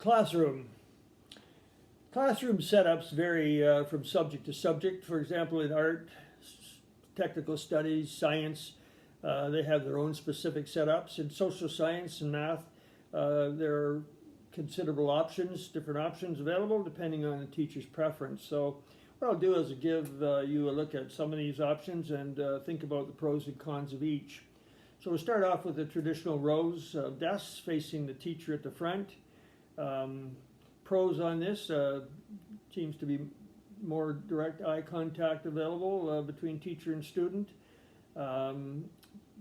Classroom. Classroom setups vary from subject to subject. For example, in art, technical studies, science, they have their own specific setups. In social science and math, there are considerable options, different options available depending on the teacher's preference. So what I'll do is give you a look at some of these options and think about the pros and cons of each. So we'll start off with the traditional rows of desks facing the teacher at the front. Pros on this seems to be more direct eye contact available between teacher and student.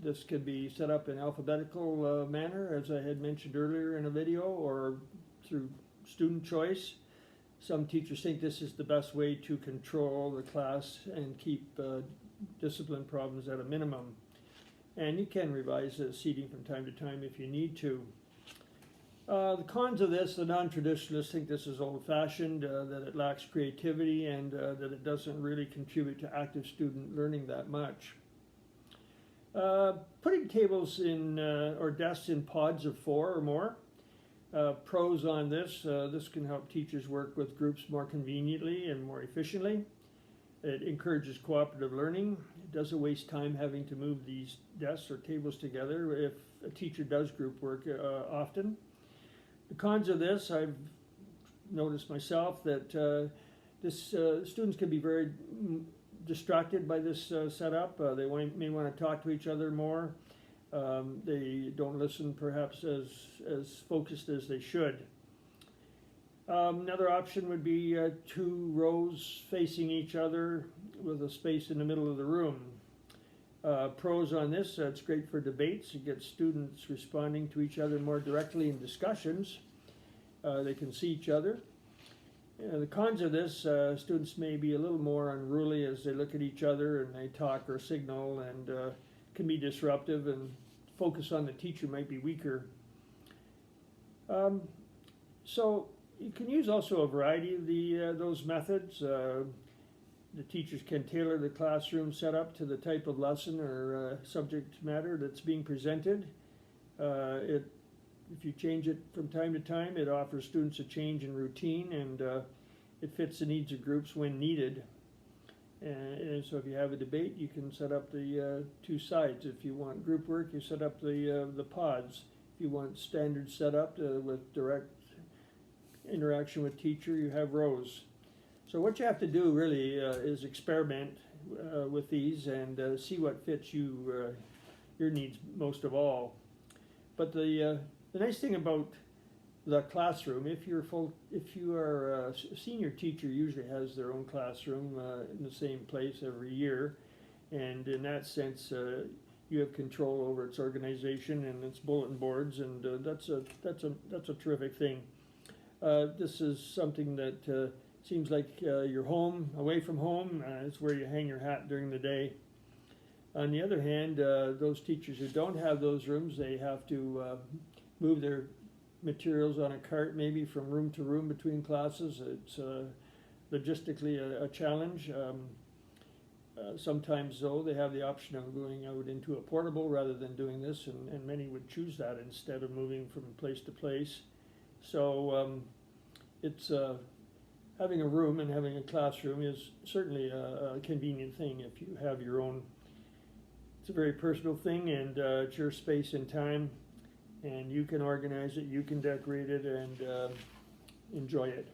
This could be set up in alphabetical manner, as I had mentioned earlier in a video, or through student choice. Some teachers think this is the best way to control the class and keep discipline problems at a minimum. And you can revise the seating from time to time if you need to. The cons of this, the non-traditionalists think this is old-fashioned, that it lacks creativity, and that it doesn't really contribute to active student learning that much. Putting tables in or desks in pods of 4 or more. Pros on this, this can help teachers work with groups more conveniently and more efficiently. It encourages cooperative learning. It doesn't waste time having to move these desks or tables together if a teacher does group work often. The cons of this, I've noticed myself that students can be very distracted by this setup. They may want to talk to each other more. They don't listen perhaps as focused as they should. Another option would be 2 rows facing each other with a space in the middle of the room. Pros on this, it's great for debates. It gets students responding to each other more directly in discussions. They can see each other. The cons of this, students may be a little more unruly as they look at each other and they talk or signal, and can be disruptive, and focus on the teacher might be weaker. So you can use also a variety of those methods. The teachers can tailor the classroom setup to the type of lesson or subject matter that's being presented. If you change it from time to time, it offers students a change in routine, and it fits the needs of groups when needed. And so if you have a debate, you can set up the 2 sides. If you want group work, you set up the pods. If you want standard setup with direct interaction with teacher, you have rows. So what you have to do really is experiment with these and see what fits your needs most of all. But the nice thing about the classroom, if you are a senior teacher, usually has their own classroom in the same place every year, and in that sense, you have control over its organization and its bulletin boards, and that's a terrific thing. This is something that seems like your home, away from home. It's where you hang your hat during the day. On the other hand, those teachers who don't have those rooms, they have to move their materials on a cart maybe from room to room between classes. It's logistically a challenge. Sometimes though, they have the option of going out into a portable rather than doing this, and many would choose that instead of moving from place to place. So it's having a room and having a classroom is certainly a convenient thing if you have your own. It's a very personal thing, and it's your space and time, and you can organize it, you can decorate it, and enjoy it.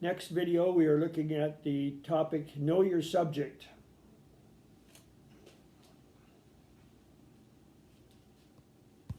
Next video, we are looking at the topic, Know Your Subject.